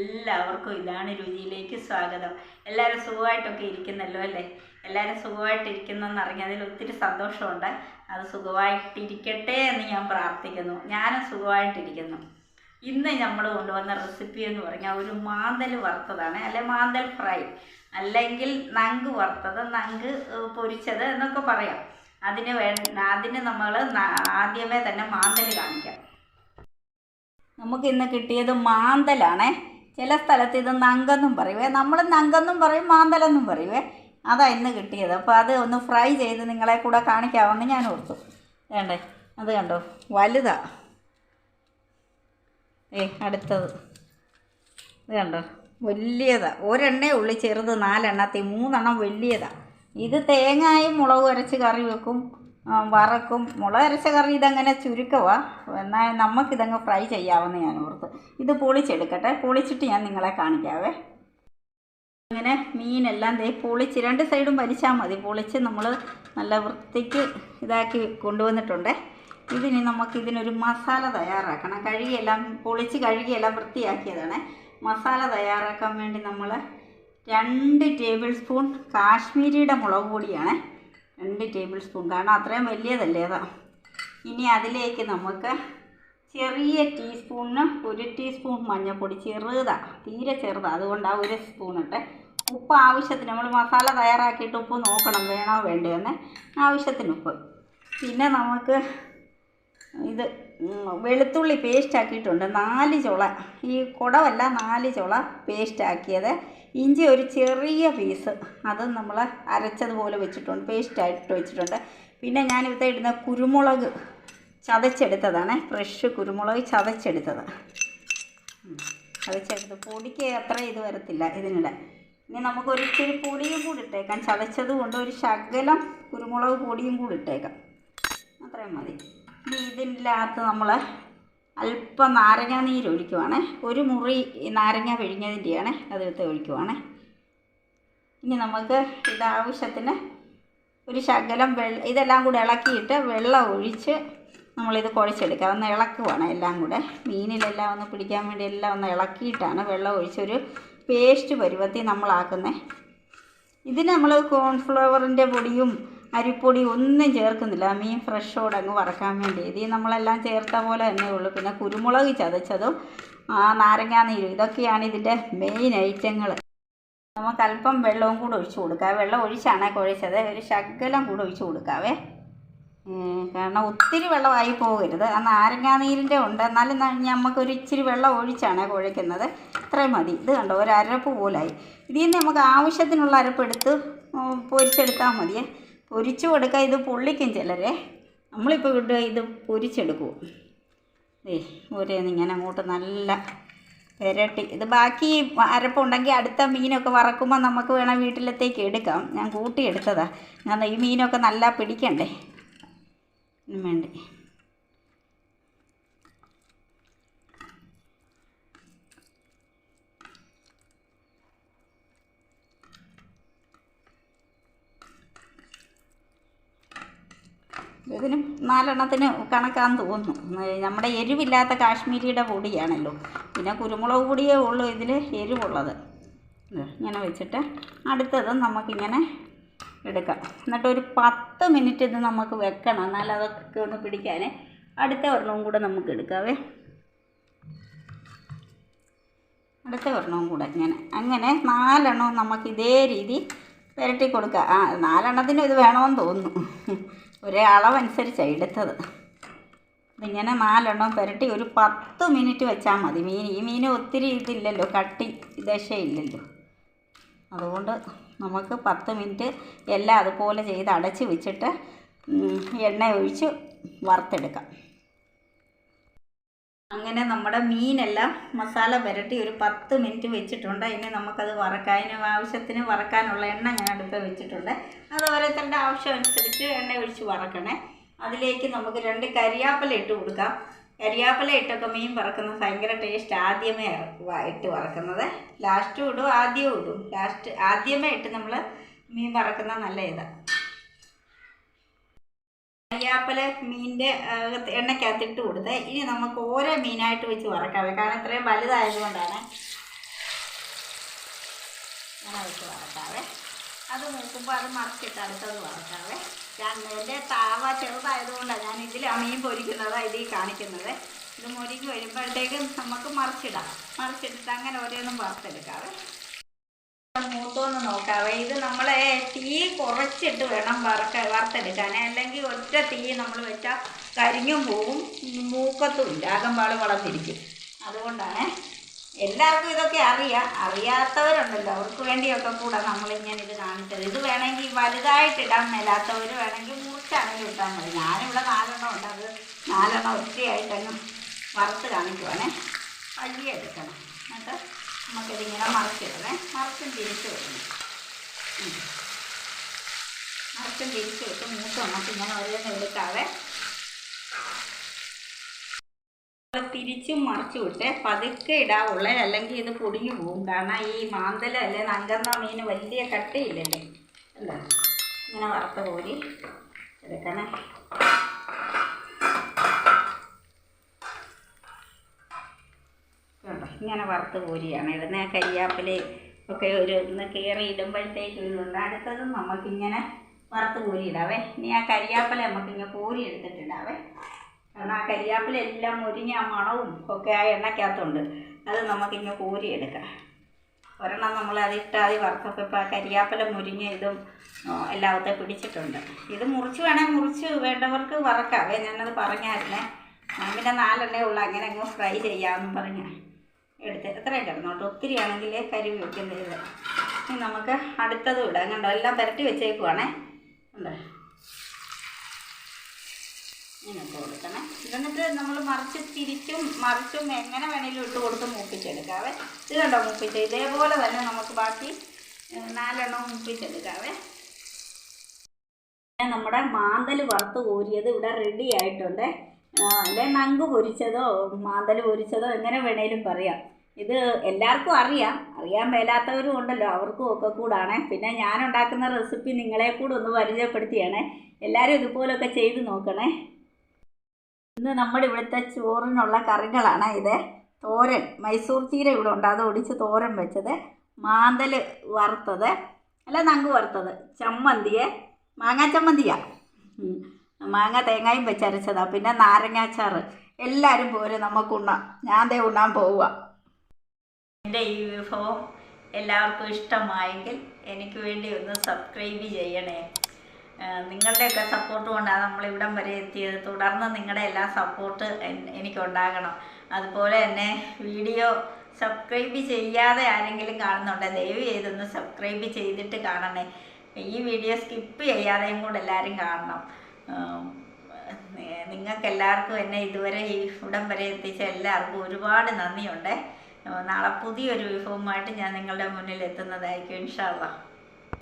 എല്ലാവർക്കും ഇതാണ് രുചിയിലേക്ക് സ്വാഗതം. എല്ലാവരും സുഖമായിട്ടൊക്കെ ഇരിക്കുന്നല്ലോ അല്ലേ? എല്ലാവരും സുഖമായിട്ടിരിക്കുന്നെന്ന് അറിഞ്ഞതിൽ ഒത്തിരി സന്തോഷമുണ്ട്. അത് സുഖമായിട്ടിരിക്കട്ടെ എന്ന് ഞാൻ പ്രാർത്ഥിക്കുന്നു. ഞാനും സുഖമായിട്ടിരിക്കുന്നു. ഇന്ന് നമ്മൾ കൊണ്ടുവന്ന റെസിപ്പി എന്ന് പറഞ്ഞാൽ ഒരു മാന്തൽ വറുത്തതാണ്, അല്ലെ മാന്തൽ ഫ്രൈ, അല്ലെങ്കിൽ നങ്ക് വറുത്തത്, നങ്ക് പൊരിച്ചത് എന്നൊക്കെ പറയാം. അതിന് നമ്മൾ ആദ്യമേ തന്നെ മാന്തൽ കാണിക്കാം. നമുക്ക് ഇന്ന് കിട്ടിയത് മാന്തലാണേ. ചില സ്ഥലത്ത് ഇത് നങ്കെന്നും പറയുവേ, നമ്മൾ നങ്കെന്നും പറയും, മാന്തലെന്നും പറയുവേ. അതാ ഇന്ന് കിട്ടിയത്. അപ്പോൾ അത് ഒന്ന് ഫ്രൈ ചെയ്ത് നിങ്ങളെ കൂടെ കാണിക്കാമെന്ന് ഞാൻ ഓർത്തു. വേണ്ടേ, അത് കണ്ടോ, വലുതാ. അടുത്തത് ഇത് കണ്ടോ, വലിയതാ. ഒരെണ്ണേ ഉള്ളി ചെറുത്, 4 എണ്ണത്തിൽ 3 എണ്ണം വലിയതാ. ഇത് തേങ്ങയും മുളക് അരച്ച് കറി വെക്കും, വറക്കും. മുളക് അരച്ച കറി ഇതങ്ങനെ ചുരുക്കമാണ്, എന്നാൽ നമുക്കിതങ്ങ് ഫ്രൈ ചെയ്യാമെന്ന് ഞാൻ ഓർത്ത്. ഇത് പൊളിച്ചെടുക്കട്ടെ, പൊളിച്ചിട്ട് ഞാൻ നിങ്ങളെ കാണിക്കാവേ. അങ്ങനെ മീനെല്ലാം പൊളിച്ച് 2 സൈഡും വലിച്ചാൽ മതി. പൊളിച്ച് നമ്മൾ നല്ല വൃത്തിക്ക് ഇതാക്കി കൊണ്ടുവന്നിട്ടുണ്ട്. ഇതിനൊരു മസാല തയ്യാറാക്കണം. പൊളിച്ച് കഴുകിയെല്ലാം വൃത്തിയാക്കിയതാണ്. മസാല തയ്യാറാക്കാൻ വേണ്ടി നമ്മൾ 2 ടേബിൾ സ്പൂൺ കാശ്മീരിയുടെ മുളക് പൊടിയാണ്. 2 ടേബിൾ സ്പൂൺ, കാരണം അത്രയും വലിയതല്ലേ അതാ. ഇനി അതിലേക്ക് നമുക്ക് ചെറിയ ടീസ്പൂണിന് 1 ടീസ്പൂൺ മഞ്ഞൾപ്പൊടി, ചെറുതാണ്, തീരെ ചെറുതാണ്, അതുകൊണ്ടാണ് 1 സ്പൂൺ ഇട്ട്. ഉപ്പ് ആവശ്യത്തിന്, നമ്മൾ മസാല തയ്യാറാക്കിയിട്ട് ഉപ്പ് നോക്കണം, വേണോ വേണ്ടതെന്ന്. ആവശ്യത്തിന് ഉപ്പ്. പിന്നെ നമുക്ക് ഇത് വെളുത്തുള്ളി പേസ്റ്റ് ആക്കിയിട്ടുണ്ട്, 4 ചുള, ഈ കുടവല്ല, 4 ചുള പേസ്റ്റ് ആക്കിയത്. ഇഞ്ചി ഒരു ചെറിയ പീസ്, അത് നമ്മൾ അരച്ചതുപോലെ വെച്ചിട്ടുണ്ട്, പേസ്റ്റായിട്ട് വെച്ചിട്ടുണ്ട്. പിന്നെ ഞാനിവിടെ ഇടുന്ന കുരുമുളക് ചതച്ചെടുത്തതാണ്, ഫ്രഷ് കുരുമുളക് ചതച്ചെടുത്തത്. പൊടിക്ക് അത്ര ഇത് വരത്തില്ല ഇതിനിടെ. ഇനി നമുക്ക് ഒരിച്ചിരി പൊടിയും കൂടി ഇട്ടേക്കാം, ചതച്ചത് കൊണ്ട് ഒരു ശകലം കുരുമുളക് പൊടിയും കൂടി ഇട്ടേക്കാം, അത്രയും മതി. ഇനി ഇതിൻ്റെ അകത്ത് നമ്മൾ അല്പം നാരങ്ങ നീര് ഒഴിക്കുവാണ്. 1 മുറി നാരങ്ങ പിഴിഞ്ഞതിൻ്റെയാണ്, അതെടുത്ത് ഒഴിക്കുവാണ്. ഇനി നമുക്ക് ഇതാവശ്യത്തിന് ഒരു ശകലം ഇതെല്ലാം കൂടെ ഇളക്കിയിട്ട് വെള്ളം ഒഴിച്ച് നമ്മളിത് കുഴച്ചെടുക്കുക. ഒന്ന് ഇളക്കുവാണ് എല്ലാം കൂടെ, മീനിലെല്ലാം ഒന്ന് പിടിക്കാൻ വേണ്ടി എല്ലാം ഒന്ന് ഇളക്കിയിട്ടാണ് വെള്ളം ഒഴിച്ചൊരു പേസ്റ്റ് പരുവത്തിൽ നമ്മളാക്കുന്നത്. ഇതിന് നമ്മൾ കോൺഫ്ലവറിൻ്റെ പൊടിയും അരിപ്പൊടി ഒന്നും ചേർക്കുന്നില്ല, മീൻ ഫ്രഷോടെ അങ്ങ് വറക്കാൻ വേണ്ടി. ഇതിൽ നമ്മളെല്ലാം ചേർത്ത പോലെ തന്നെ ഉള്ളൂ. പിന്നെ കുരുമുളക് ചതച്ചതും നാരങ്ങാനീരും, ഇതൊക്കെയാണ് ഇതിൻ്റെ മെയിൻ ഐറ്റങ്ങൾ. നമുക്ക് അല്പം വെള്ളവും കൂടെ ഒഴിച്ച് കൊടുക്കാം. വെള്ളം ഒഴിച്ചാണ് കുഴച്ചത്, ഒരു ശകലം കൂടെ ഒഴിച്ച് കൊടുക്കാവേ, കാരണം ഒത്തിരി വെള്ളമായി പോകരുത്. ആ നാരങ്ങാനീരിൻ്റെ ഉണ്ട്, എന്നാലും നമുക്കൊരു ഇച്ചിരി വെള്ളം ഒഴിച്ചാണ് കുഴയ്ക്കുന്നത്. ഇത്രയും മതി. ഇത് കണ്ടോ, ഒരു അരപ്പ് പോലായി. ഇതിൽ നിന്ന് നമുക്ക് ആവശ്യത്തിനുള്ള അരപ്പെടുത്ത് പൊരിച്ചെടുത്താൽ മതിയേ. പൊരിച്ചു കൊടുക്കുക, ഇത് പൊള്ളിക്കും ചിലരെ. നമ്മളിപ്പോൾ ഇത് പൊരിച്ചെടുക്കും. ഒരേന്നിങ്ങനെ അങ്ങോട്ട് നല്ല പുരട്ടി. ഇത് ബാക്കി അരപ്പുണ്ടെങ്കിൽ അടുത്ത മീനൊക്കെ വറക്കുമ്പോൾ നമുക്ക് വേണം വീട്ടിലത്തേക്ക് എടുക്കാം. ഞാൻ കൂട്ടിയെടുത്തതാണ്, ഞാൻ ഈ മീനൊക്കെ നല്ല പിടിക്കണ്ടേ വേണ്ടി. ഇതിന് 4 എണ്ണത്തിന് കണക്കാന്ന് തോന്നുന്നു. നമ്മുടെ എരിവില്ലാത്ത കാശ്മീരിയുടെ പൊടിയാണല്ലോ, പിന്നെ കുരുമുളക് പൊടിയേ ഉള്ളൂ ഇതിൽ എരിവുള്ളത്. ഇങ്ങനെ വെച്ചിട്ട് അടുത്തത് നമുക്കിങ്ങനെ എടുക്കാം. എന്നിട്ടൊരു 10 മിനിറ്റ് ഇത് നമുക്ക് വെക്കണം, എന്നാൽ അതൊക്കെ ഒന്ന് പിടിക്കാൻ. അടുത്ത ഒരെണ്ണവും കൂടെ നമുക്ക് എടുക്കാവേ, അടുത്ത ഒരെണ്ണവും കൂടെ അങ്ങനെ 4 എണ്ണവും നമുക്ക് ഇതേ രീതി പുരട്ടി കൊടുക്കുക. 4 എണ്ണത്തിന് ഇത് വേണമെന്ന് തോന്നുന്നു, ഒരേ അളവനുസരിച്ചാണ് എടുത്തത്. ഇതിങ്ങനെ 4 എണ്ണം പുരട്ടി ഒരു 10 മിനിറ്റ് വെച്ചാൽ മതി. ഈ മീൻ ഒത്തിരി ഇതില്ലല്ലോ, കട്ടി ദശയില്ലല്ലോ, അതുകൊണ്ട് നമുക്ക് 10 മിനിറ്റ് എല്ലാം അതുപോലെ ചെയ്ത് അടച്ച് വെച്ചിട്ട് എണ്ണ ഒഴിച്ച് വറുത്തെടുക്കാം. അങ്ങനെ നമ്മുടെ മീനെല്ലാം മസാല പുരട്ടി ഒരു 10 മിനിറ്റ് വെച്ചിട്ടുണ്ട്. ഇനി നമുക്കത് ആവശ്യത്തിന് വറക്കാനുള്ള എണ്ണ ഞാൻ അടുപ്പിൽ വെച്ചിട്ടുണ്ട്. അത് ഓരോരുത്തരുടെ ആവശ്യം അനുസരിച്ച് എണ്ണ ഒഴിച്ച് വറക്കണേ. അതിലേക്ക് നമുക്ക് 2 കരിയാപ്പില ഇട്ട് കൊടുക്കാം. കരിയാപ്പില ഇട്ടൊക്കെ മീൻ വറക്കുന്നത് ഭയങ്കര ടേസ്റ്റ്. ആദ്യമേ ഇട്ട് വറക്കുന്നത്, ലാസ്റ്റും ഇടും, ആദ്യവും ഇടും. ആദ്യമേ ഇട്ട് നമ്മൾ മീൻ വറക്കുന്നത് നല്ല ഇതാണ്. കരിയാപ്പില മീനിൻ്റെ എണ്ണയ്ക്കകത്തിട്ട് കൊടുത്ത് ഇനി നമുക്ക് ഓരോ മീനായിട്ട് വെച്ച് വറക്കാം. കാരണം ഇത്രയും വലുതായതുകൊണ്ടാണ്. ഇങ്ങനെ വെച്ച് വറക്കാവേ. അത് മൂക്കുമ്പോൾ അത് മറിച്ചിട്ട് അടുത്തത് വറക്കാവേ. എൻ്റെ താവ ചെറുതായതുകൊണ്ടാണ് ഞാൻ ഇതിലാണ് മീൻ പൊരിക്കുന്നത്, ഇതിൽ കാണിക്കുന്നത്. ഇത് മുരിഞ്ഞ് വരുമ്പോഴത്തേക്കും നമുക്ക് മറിച്ചിട്ടിട്ട് അങ്ങനെ ഓരോന്നും വറുത്തെടുക്കാവേ. മൂത്തോന്ന് നോക്കാവേ. ഇത് നമ്മളെ തീ കുറച്ചിട്ട് വേണം വറുത്തെടുക്കാൻ, അല്ലെങ്കിൽ ഒറ്റ തീ നമ്മൾ വെച്ചാൽ കരിഞ്ഞും പോവും, മൂക്കത്തുമില്ല, ആകമ്പാട് വളർന്നിരിക്കും. അതുകൊണ്ടാണ് എല്ലാവർക്കും ഇതൊക്കെ അറിയാത്തവരുണ്ടല്ലോ, അവർക്ക് വേണ്ടിയൊക്കെ കൂടെ നമ്മളിങ്ങനെ ഇത് കാണിച്ചത്. ഇത് വേണമെങ്കിൽ വലുതായിട്ടിടാൻ മേലാത്തവർ വേണമെങ്കിൽ മുറിച്ചാണെങ്കിൽ ഇട്ടാൽ മതി. ഞാനിവിടെ 4 ഉണ്ട്, അത് 4 ഒറ്റയായിട്ടങ്ങ് വറുത്ത് കാണിക്കുവാണേ. പയ്യെ എടുക്കണം. എന്നിട്ട് നമുക്കിതിങ്ങനെ മറിച്ചിടണേ. മറിച്ചും തിരിച്ച് വിടണം. മറിച്ചും തിരിച്ച് വിട്ട് മൂത്ത് നമുക്കിങ്ങനെ ഓരോന്ന് എടുക്കാവേ. തിരിച്ചും മറിച്ച് വിട്ട് പതുക്കെ ഇടാവുള്ളേ, അല്ലെങ്കിൽ ഇത് പൊടിഞ്ഞു പോകും. കാരണം ഈ മാന്തൽ അല്ലെ നങ്കന്ന മീൻ വലിയ കട്ടിയില്ലല്ലേ. അല്ല, ഇങ്ങനെ വറുത്ത് കോരി എടുക്കണേ. ഇങ്ങനെ വറുത്ത് കോരിയാണ് ഇടുന്നത്. കരിയാപ്പില ഒക്കെ ഒന്ന് കയറി ഇടുമ്പോഴത്തേക്കും ഇതുണ്ട്. അടുത്തതും നമുക്കിങ്ങനെ വറുത്ത് കോരി ഇടാവേ. ഇനി ആ കരിയാപ്പില നമുക്കിങ്ങനെ കോരി എടുത്തിട്ടിടാവേ. കാരണം ആ കരിയാപ്പില എല്ലാം മുരിഞ്ഞ ആ മണവും ഒക്കെ ആ എണ്ണയ്ക്കകത്തുണ്ട്. അത് നമുക്കിങ്ങനെ കോരിയെടുക്കാം. ഒരെണ്ണം നമ്മൾ അതിട്ടാതി വറുത്തപ്പോൾ ഇപ്പോൾ ആ കരിയാപ്പില മുരിഞ്ഞ ഇതും എല്ലാവത്തെ പിടിച്ചിട്ടുണ്ട്. ഇത് മുറിച്ച് വേണ്ടവർക്ക് വറക്കാവേ. ഞാനത് പറഞ്ഞായിരുന്നേ. പിന്നെ 4 ഉള്ളു, അങ്ങനെ അങ്ങ് ഫ്രൈ ചെയ്യാമെന്നും പറഞ്ഞ് എടുത്ത് എത്രയും കിടന്നോട്ട്. ഒത്തിരി ആണെങ്കിൽ കരി വയ്ക്കുന്നത്. ഇനി നമുക്ക് അടുത്തതും ഇടാം. കണ്ടോ, എല്ലാം പുരട്ടി വെച്ചേക്കുവാണേ. ഉണ്ടോ, ഇങ്ങനെയൊക്കെ കൊടുക്കണേ. എന്നിട്ട് നമ്മൾ മറിച്ചും എങ്ങനെ വേണമെങ്കിലും ഇട്ട് കൊടുത്ത് മൂപ്പിച്ചെടുക്കാവേ. ഇത് കണ്ടോ മൂപ്പിച്ച്, ഇതേപോലെ തന്നെ നമുക്ക് ബാക്കി 4 മൂപ്പിച്ചെടുക്കാവേ. നമ്മുടെ മാന്തൽ വറുത്ത് കോരിയത് ഇവിടെ റെഡി ആയിട്ടുണ്ട്. അല്ലെ നങ്ക് പൊരിച്ചതോ മാന്തൽ പൊരിച്ചതോ എങ്ങനെ വേണേലും പറയാം. ഇത് എല്ലാവർക്കും അറിയാൻ മേലാത്തവരും ഉണ്ടല്ലോ, അവർക്കും ഒക്കെ കൂടാണ്. പിന്നെ ഞാനുണ്ടാക്കുന്ന റെസിപ്പി നിങ്ങളെ കൂടെ ഒന്ന് പരിചയപ്പെടുത്തിയാണ്. എല്ലാവരും ഇതുപോലൊക്കെ ചെയ്ത് നോക്കണേ. ഇന്ന് നമ്മുടെ ഇവിടുത്തെ ചോറിനുള്ള കറികളാണ് ഇത്. തോരൻ, മൈസൂർ ചീര ഇവിടെ ഉണ്ട്, അത് ഒടിച്ച് തോരൻ വെച്ചത്, മാന്തൽ വറുത്തത് അല്ല നങ്ക് വറുത്തത്, മാങ്ങാ ചമ്മന്തിയാണ്, മാങ്ങ തേങ്ങയും വെച്ചരച്ചതാണ്, പിന്നെ നാരങ്ങാച്ചാറ്. എല്ലാവരും പോരെ നമുക്ക് ഉണ്ണാം. ഞാൻ ഉണ്ണാൻ പോവുക. എൻ്റെ ഈ വിഭവം എല്ലാവർക്കും ഇഷ്ടമായെങ്കിൽ എനിക്ക് വേണ്ടി ഒന്ന് സബ്സ്ക്രൈബ് ചെയ്യണേ. നിങ്ങളുടെയൊക്കെ സപ്പോർട്ട് കൊണ്ടാണ് നമ്മളിവിടം വരെ എത്തിയത്. തുടർന്ന് നിങ്ങളുടെ എല്ലാ സപ്പോർട്ട് എനിക്കുണ്ടാകണം. അതുപോലെ തന്നെ വീഡിയോ സബ്സ്ക്രൈബ് ചെയ്യാതെ ആരെങ്കിലും കാണുന്നുണ്ടെങ്കിൽ ദയവ് ചെയ്തൊന്ന് സബ്സ്ക്രൈബ് ചെയ്തിട്ട് കാണണേ. ഈ വീഡിയോ സ്കിപ്പ് ചെയ്യാതെയും കൂടെ എല്ലാവരും കാണണം. നിങ്ങൾക്കെല്ലാവർക്കും എന്നെ ഇതുവരെ ഇവിടം വരെ എത്തിച്ച എല്ലാവർക്കും ഒരുപാട് നന്ദിയുണ്ട്. നാളെ പുതിയൊരു വിഭവമായിട്ട് ഞാൻ നിങ്ങളുടെ മുന്നിൽ എത്തുന്നതായിരിക്കും ഇൻഷാ അല്ലാഹ്.